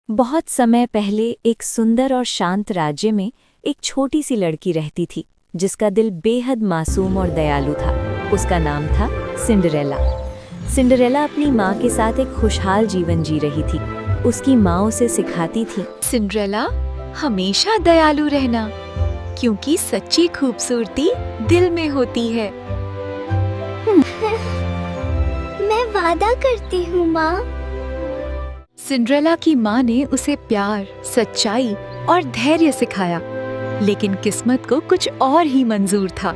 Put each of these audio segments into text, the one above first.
बहुत समय पहले एक सुंदर और शांत राज्य में एक छोटी सी लड़की रहती थी जिसका दिल बेहद मासूम और दयालु था। उसका नाम था सिंड्रेला। सिंड्रेला अपनी माँ के साथ एक खुशहाल जीवन जी रही थी। उसकी माँ उसे सिखाती थी, सिंड्रेला, हमेशा दयालु रहना, क्योंकि सच्ची खूबसूरती दिल में होती है। मैं वादा करती हूँ माँ। सिंड्रेला की माँ ने उसे प्यार, सच्चाई और धैर्य सिखाया, लेकिन किस्मत को कुछ और ही मंजूर था।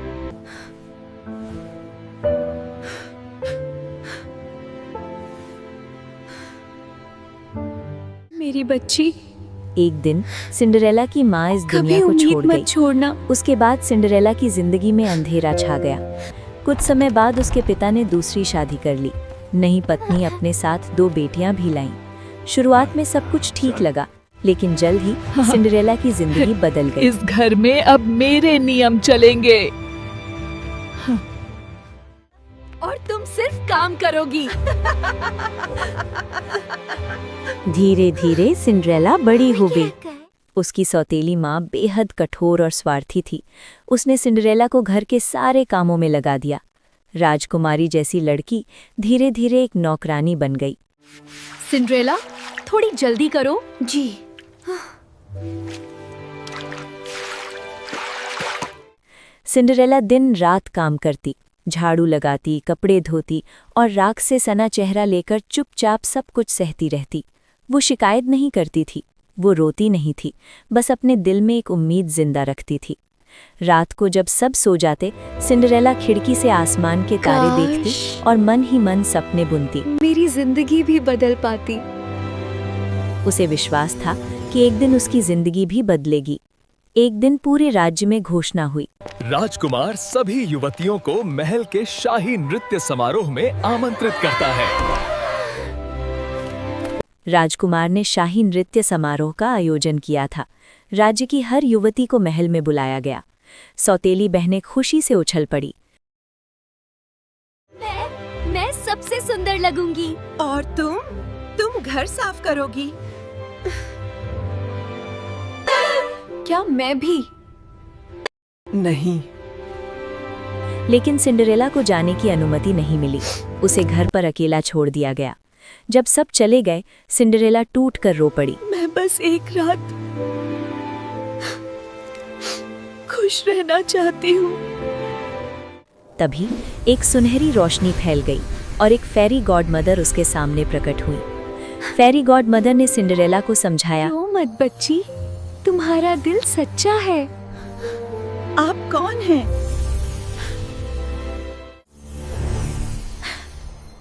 मेरी बच्ची, एक दिन सिंड्रेला की माँ इस दुनिया को छोड़ गई। छोड़ना। उसके बाद सिंड्रेला की जिंदगी में अंधेरा छा गया। कुछ समय बाद उसके पिता ने दूसरी शादी कर ली। नई पत्नी अपने साथ 2 बेटियां भी लाईं। शुरुआत में सब कुछ ठीक लगा, लेकिन जल्द ही सिंड्रेला की जिंदगी बदल गई। इस घर में अब मेरे नियम चलेंगे और तुम सिर्फ काम करोगी। धीरे धीरे सिंड्रेला बड़ी हो गई। उसकी सौतेली माँ बेहद कठोर और स्वार्थी थी। उसने सिंड्रेला को घर के सारे कामों में लगा दिया। राजकुमारी जैसी लड़की धीरे धीरे एक नौकरानी बन गई। सिंड्रेला, थोड़ी जल्दी करो। जी। सिंड्रेला दिन रात काम करती, झाड़ू लगाती, कपड़े धोती और राख से सना चेहरा लेकर चुपचाप सब कुछ सहती रहती। वो शिकायत नहीं करती थी, वो रोती नहीं थी, बस अपने दिल में एक उम्मीद जिंदा रखती थी। रात को जब सब सो जाते, सिंड्रेला खिड़की से आसमान के तारे देखती और मन ही मन सपने बुनती। मेरी जिंदगी भी बदल पाती। उसे विश्वास था कि एक दिन उसकी जिंदगी भी बदलेगी। एक दिन पूरे राज्य में घोषणा हुई, राजकुमार सभी युवतियों को महल के शाही नृत्य समारोह में आमंत्रित करता है। राजकुमार ने शाही नृत्य समारोह का आयोजन किया था। राज्य की हर युवती को महल में बुलाया गया। सौतेली बहनें खुशी से उछल पड़ी। मैं सबसे सुंदर लगूंगी। और तुम घर साफ करोगी। क्या मैं भी? नहीं। लेकिन सिंड्रेला को जाने की अनुमति नहीं मिली। उसे घर पर अकेला छोड़ दिया गया। जब सब चले गए, सिंड्रेला टूट कर रो पड़ी। मैं बस एक रात खुश रहना चाहती हूँ। तभी एक सुनहरी रोशनी फैल गई और एक फेरी गॉड मदर उसके सामने प्रकट हुई। फेरी गॉड मदर ने सिंड्रेला को समझाया, रो मत बच्ची, तुम्हारा दिल सच्चा है। आप कौन हैं?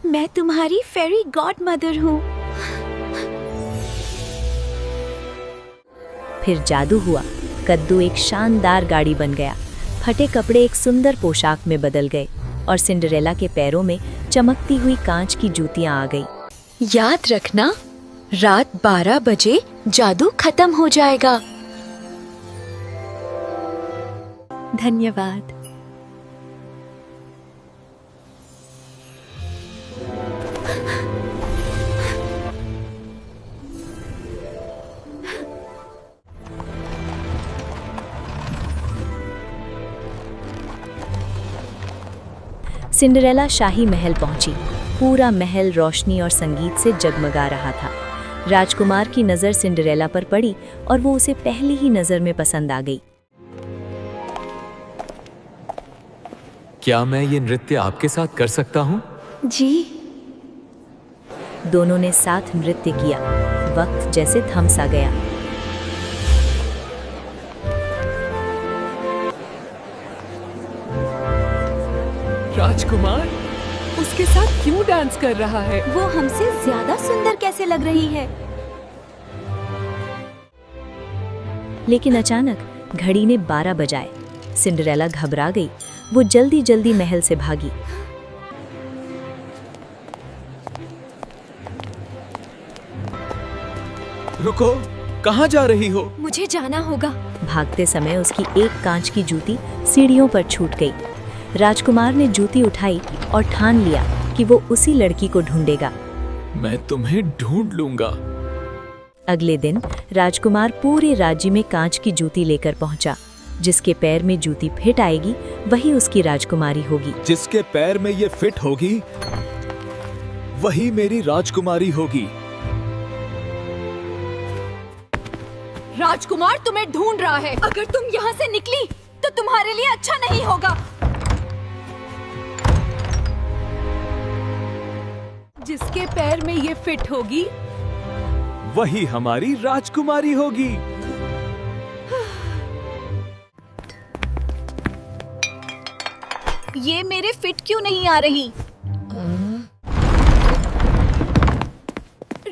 मैं तुम्हारी फेरी गॉड मदर हूँ। फिर जादू हुआ। कद्दू एक शानदार गाड़ी बन गया। फटे कपड़े एक सुंदर पोशाक में बदल गए और सिंड्रेला के पैरों में चमकती हुई कांच की जूतियां आ गई। याद रखना, रात 12 बजे जादू खत्म हो जाएगा। धन्यवाद। सिंड्रेला शाही महल पहुंची। पूरा महल रोशनी और संगीत से जगमगा रहा था। राजकुमार की नज़र सिंड्रेला पर पड़ी और वो उसे पहली ही नज़र में पसंद आ गई। क्या मैं ये नृत्य आपके साथ कर सकता हूँ? जी। दोनों ने साथ नृत्य किया। वक्त जैसे थम सा गया। राजकुमार उसके साथ क्यों डांस कर रहा है? वो हमसे ज्यादा सुंदर कैसे लग रही है? लेकिन अचानक घड़ी ने 12 बजाए। सिंड्रेला घबरा गई। वो जल्दी जल्दी महल से भागी। रुको, कहाँ जा रही हो? मुझे जाना होगा। भागते समय उसकी एक कांच की जूती सीढ़ियों पर छूट गई। राजकुमार ने जूती उठाई और ठान लिया कि वो उसी लड़की को ढूंढेगा। मैं तुम्हें ढूंढ लूंगा। अगले दिन राजकुमार पूरे राज्य में कांच की जूती लेकर पहुंचा। जिसके पैर में जूती फिट आएगी वही उसकी राजकुमारी होगी। जिसके पैर में ये फिट होगी वही मेरी राजकुमारी होगी। राजकुमार तुम्हें ढूंढ रहा है। अगर तुम यहाँ से निकली तो तुम्हारे लिए अच्छा नहीं होगा। जिसके पैर में ये फिट होगी वही हमारी राजकुमारी होगी। ये मेरे फिट क्यों नहीं आ रही?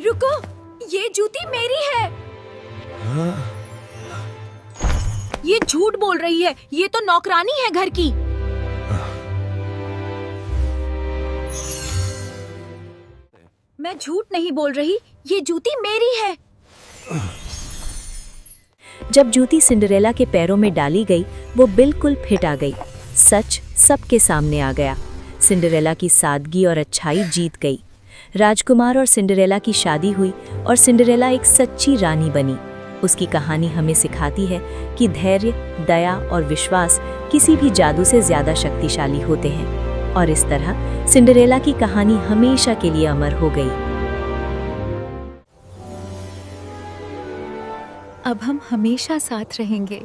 रुको, ये जूती मेरी है। ये झूठ बोल रही है। ये तो नौकरानी है घर की। मैं झूठ नहीं बोल रही, ये जूती मेरी है। जब जूती सिंड्रेला के पैरों में डाली गई वो बिल्कुल फिट आ गई। सच सबके सामने आ गया। सिंड्रेला की सादगी और अच्छाई जीत गई। राजकुमार और सिंड्रेला की शादी हुई और सिंड्रेला एक सच्ची रानी बनी। उसकी कहानी हमें सिखाती है कि धैर्य, दया और विश्वास किसी भी जादू से ज्यादा शक्तिशाली होते हैं। और इस तरह सिंड्रेला की कहानी हमेशा के लिए अमर हो गई। अब हम हमेशा साथ रहेंगे।